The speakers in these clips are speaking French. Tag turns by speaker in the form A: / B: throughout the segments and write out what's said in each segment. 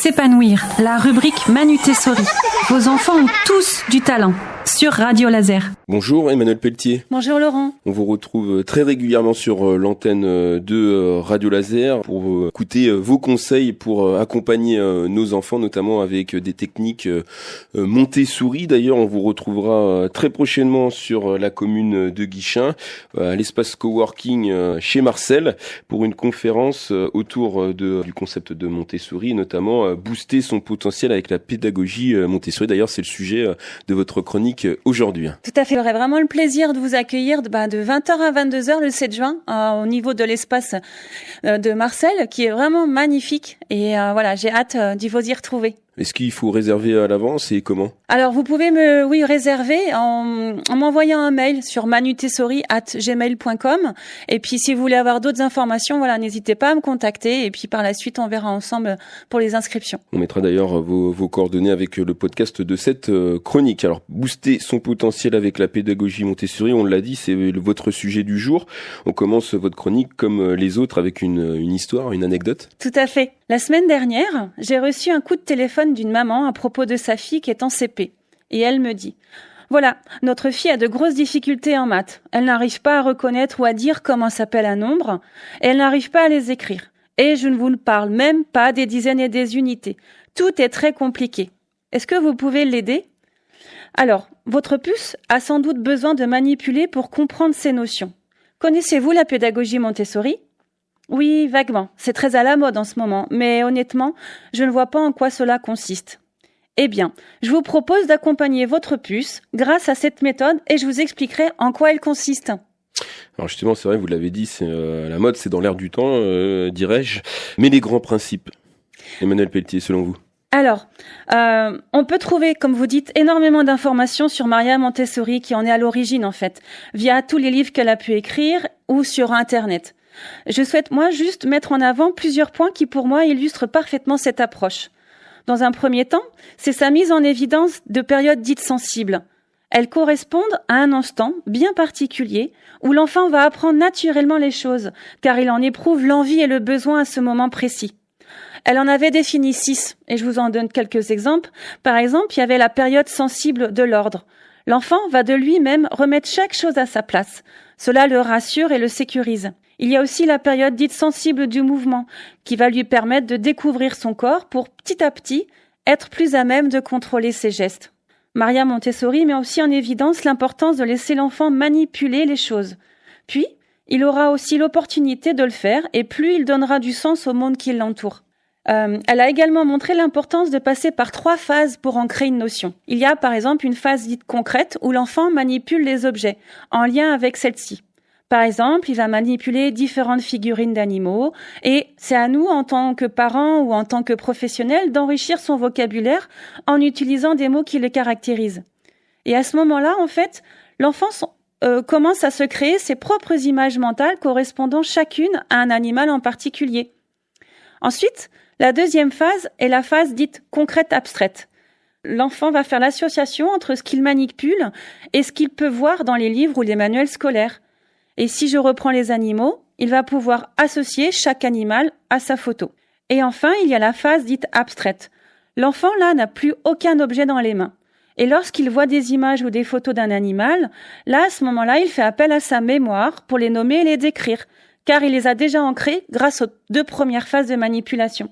A: S'épanouir, la rubrique Manu Tessori. Vos enfants ont tous du talent sur Radio Laser.
B: Bonjour Emmanuel Pelletier.
A: Bonjour Laurent.
B: On vous retrouve très régulièrement sur l'antenne de Radio Laser pour écouter vos conseils pour accompagner nos enfants, notamment avec des techniques Montessori. D'ailleurs, on vous retrouvera très prochainement sur la commune de Guichen, à l'espace coworking chez Marcel, pour une conférence autour du concept de Montessori, notamment booster son potentiel avec la pédagogie Montessori. D'ailleurs, c'est le sujet de votre chronique aujourd'hui.
A: Tout à fait. J'aurais vraiment le plaisir de vous accueillir de 20h à 22h le 7 juin au niveau de l'espace de Marcel, qui est vraiment magnifique. Et voilà, j'ai hâte d'y vous y retrouver.
B: Est-ce qu'il faut réserver à l'avance et comment ?
A: Alors, vous pouvez réserver en m'envoyant un mail sur manutessori@gmail.com. Et puis, si vous voulez avoir d'autres informations, voilà, n'hésitez pas à me contacter. Et puis, par la suite, on verra ensemble pour les inscriptions.
B: On mettra d'ailleurs vos coordonnées avec le podcast de cette chronique. Alors, booster son potentiel avec la pédagogie Montessori, on l'a dit, c'est votre sujet du jour. On commence votre chronique comme les autres avec une histoire, une anecdote.
A: Tout à fait. La semaine dernière, j'ai reçu un coup de téléphone d'une maman à propos de sa fille qui est en CP. Et elle me dit « Voilà, notre fille a de grosses difficultés en maths. Elle n'arrive pas à reconnaître ou à dire comment s'appelle un nombre, et elle n'arrive pas à les écrire. Et je ne vous parle même pas des dizaines et des unités. Tout est très compliqué. Est-ce que vous pouvez l'aider ?» Alors, votre puce a sans doute besoin de manipuler pour comprendre ces notions. Connaissez-vous la pédagogie Montessori ? Oui, vaguement. C'est très à la mode en ce moment, mais honnêtement, je ne vois pas en quoi cela consiste. Eh bien, je vous propose d'accompagner votre puce grâce à cette méthode et je vous expliquerai en quoi elle consiste.
B: Alors justement, c'est vrai, vous l'avez dit, c'est la mode, c'est dans l'air du temps, dirais-je. Mais les grands principes, Emmanuel Pelletier, selon vous ?
A: Alors, on peut trouver, comme vous dites, énormément d'informations sur Maria Montessori, qui en est à l'origine en fait, via tous les livres qu'elle a pu écrire ou sur Internet. Je souhaite, moi, juste mettre en avant plusieurs points qui, pour moi, illustrent parfaitement cette approche. Dans un premier temps, c'est sa mise en évidence de périodes dites sensibles. Elles correspondent à un instant bien particulier où l'enfant va apprendre naturellement les choses, car il en éprouve l'envie et le besoin à ce moment précis. Elle en avait défini 6, et je vous en donne quelques exemples. Par exemple, il y avait la période sensible de l'ordre. L'enfant va de lui-même remettre chaque chose à sa place. Cela le rassure et le sécurise. Il y a aussi la période dite sensible du mouvement, qui va lui permettre de découvrir son corps pour petit à petit être plus à même de contrôler ses gestes. Maria Montessori met aussi en évidence l'importance de laisser l'enfant manipuler les choses. Puis, il aura aussi l'opportunité de le faire et plus il donnera du sens au monde qui l'entoure. Elle a également montré l'importance de passer par 3 phases pour ancrer une notion. Il y a par exemple une phase dite concrète où l'enfant manipule les objets en lien avec celle-ci. Par exemple, il va manipuler différentes figurines d'animaux et c'est à nous, en tant que parents ou en tant que professionnels, d'enrichir son vocabulaire en utilisant des mots qui le caractérisent. Et à ce moment-là, en fait, l'enfant commence à se créer ses propres images mentales correspondant chacune à un animal en particulier. Ensuite, la deuxième phase est la phase dite concrète abstraite. L'enfant va faire l'association entre ce qu'il manipule et ce qu'il peut voir dans les livres ou les manuels scolaires. Et si je reprends les animaux, il va pouvoir associer chaque animal à sa photo. Et enfin, il y a la phase dite abstraite. L'enfant, là, n'a plus aucun objet dans les mains. Et lorsqu'il voit des images ou des photos d'un animal, là, à ce moment-là, il fait appel à sa mémoire pour les nommer et les décrire, car il les a déjà ancrés grâce aux 2 premières phases de manipulation.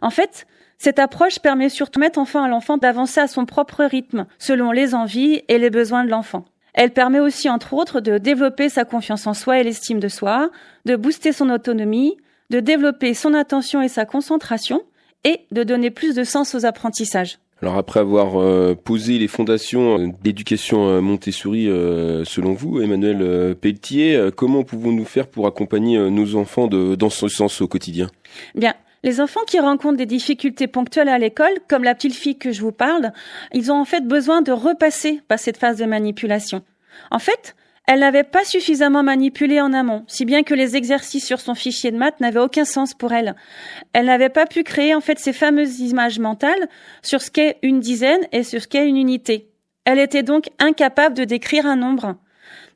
A: En fait, cette approche permet surtout de permettre enfin à l'enfant d'avancer à son propre rythme, selon les envies et les besoins de l'enfant. Elle permet aussi, entre autres, de développer sa confiance en soi et l'estime de soi, de booster son autonomie, de développer son attention et sa concentration, et de donner plus de sens aux apprentissages.
B: Alors après avoir posé les fondations d'éducation Montessori, selon vous, Emmanuel Pelletier, comment pouvons-nous faire pour accompagner nos enfants dans ce sens au quotidien ?
A: Bien. Les enfants qui rencontrent des difficultés ponctuelles à l'école, comme la petite fille que je vous parle, ils ont en fait besoin de repasser par cette phase de manipulation. En fait, elle n'avait pas suffisamment manipulé en amont, si bien que les exercices sur son fichier de maths n'avaient aucun sens pour elle. Elle n'avait pas pu créer en fait ces fameuses images mentales sur ce qu'est une dizaine et sur ce qu'est une unité. Elle était donc incapable de décrire un nombre.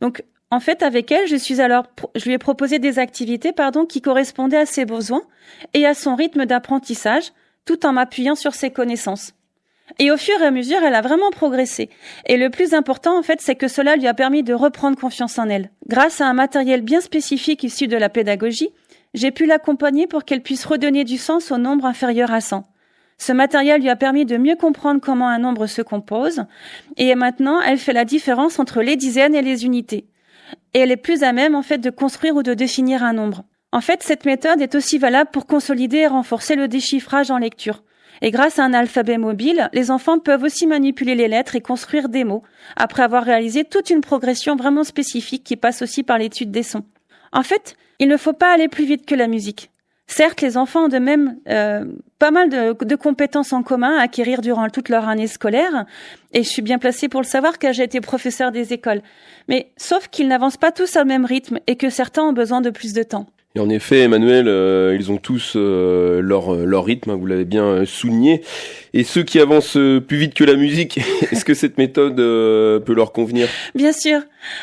A: Donc, en fait, avec elle, je lui ai proposé des activités, qui correspondaient à ses besoins et à son rythme d'apprentissage, tout en m'appuyant sur ses connaissances. Et au fur et à mesure, elle a vraiment progressé. Et le plus important, en fait, c'est que cela lui a permis de reprendre confiance en elle. Grâce à un matériel bien spécifique issu de la pédagogie, j'ai pu l'accompagner pour qu'elle puisse redonner du sens au nombre inférieur à 100. Ce matériel lui a permis de mieux comprendre comment un nombre se compose, et maintenant, elle fait la différence entre les dizaines et les unités. Et elle est plus à même, en fait, de construire ou de définir un nombre. En fait, cette méthode est aussi valable pour consolider et renforcer le déchiffrage en lecture. Et grâce à un alphabet mobile, les enfants peuvent aussi manipuler les lettres et construire des mots, après avoir réalisé toute une progression vraiment spécifique qui passe aussi par l'étude des sons. En fait, il ne faut pas aller plus vite que la musique. Certes, les enfants ont de même pas mal de compétences en commun à acquérir durant toute leur année scolaire, et je suis bien placée pour le savoir car j'ai été professeure des écoles. Mais sauf qu'ils n'avancent pas tous au même rythme et que certains ont besoin de plus de temps.
B: Et en effet, Emmanuel, ils ont tous leur rythme, hein, vous l'avez bien souligné. Et ceux qui avancent plus vite que la musique, est-ce que cette méthode peut leur convenir ?
A: Bien sûr.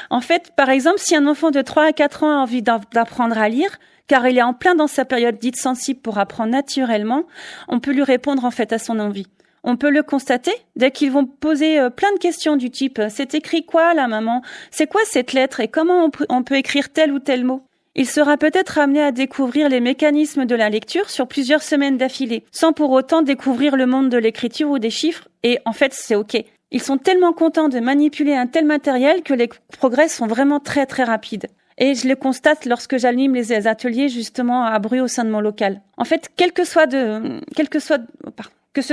A: En fait, par exemple, si un enfant de 3 à 4 ans a envie d'apprendre à lire, car il est en plein dans sa période dite sensible pour apprendre naturellement, on peut lui répondre en fait à son envie. On peut le constater dès qu'ils vont poser plein de questions du type « C'est écrit quoi là, maman ? C'est quoi cette lettre et comment on peut écrire tel ou tel mot ?» Il sera peut-être amené à découvrir les mécanismes de la lecture sur plusieurs semaines d'affilée, sans pour autant découvrir le monde de l'écriture ou des chiffres, et en fait c'est ok. Ils sont tellement contents de manipuler un tel matériel que les progrès sont vraiment très très rapides. Et je le constate lorsque j'anime les ateliers justement à Bru au sein de mon local. En fait, que ce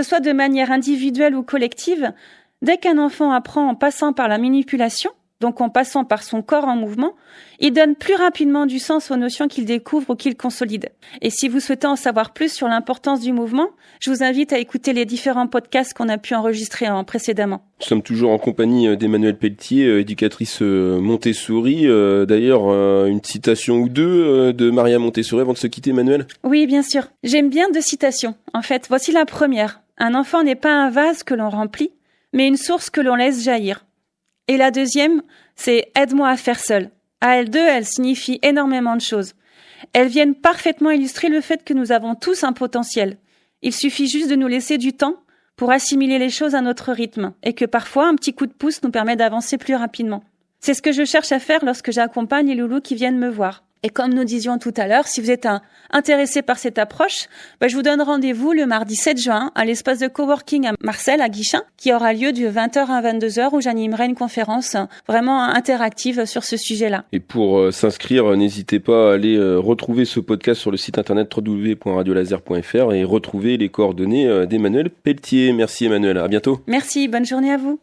A: soit de manière individuelle ou collective, dès qu'un enfant apprend en passant par la manipulation, donc en passant par son corps en mouvement, il donne plus rapidement du sens aux notions qu'il découvre ou qu'il consolide. Et si vous souhaitez en savoir plus sur l'importance du mouvement, je vous invite à écouter les différents podcasts qu'on a pu enregistrer précédemment.
B: Nous sommes toujours en compagnie d'Emmanuelle Pelletier, éducatrice Montessori. D'ailleurs, une citation ou deux de Maria Montessori avant de se quitter, Emmanuelle ?
A: Oui, bien sûr. J'aime bien 2 citations. En fait, voici la première. Un enfant n'est pas un vase que l'on remplit, mais une source que l'on laisse jaillir. Et la deuxième, c'est « aide-moi à faire seul ». À elles deux, elles signifient énormément de choses. Elles viennent parfaitement illustrer le fait que nous avons tous un potentiel. Il suffit juste de nous laisser du temps pour assimiler les choses à notre rythme et que parfois un petit coup de pouce nous permet d'avancer plus rapidement. C'est ce que je cherche à faire lorsque j'accompagne les loulous qui viennent me voir. Et comme nous disions tout à l'heure, si vous êtes intéressé par cette approche, je vous donne rendez-vous le mardi 7 juin à l'espace de coworking à Marseille, à Guichin, qui aura lieu de 20h à 22h où j'animerai une conférence vraiment interactive sur ce sujet-là.
B: Et pour s'inscrire, n'hésitez pas à aller retrouver ce podcast sur le site internet www.radiolaser.fr et retrouver les coordonnées d'Emmanuelle Pelletier. Merci Emmanuelle, à bientôt.
A: Merci, bonne journée à vous.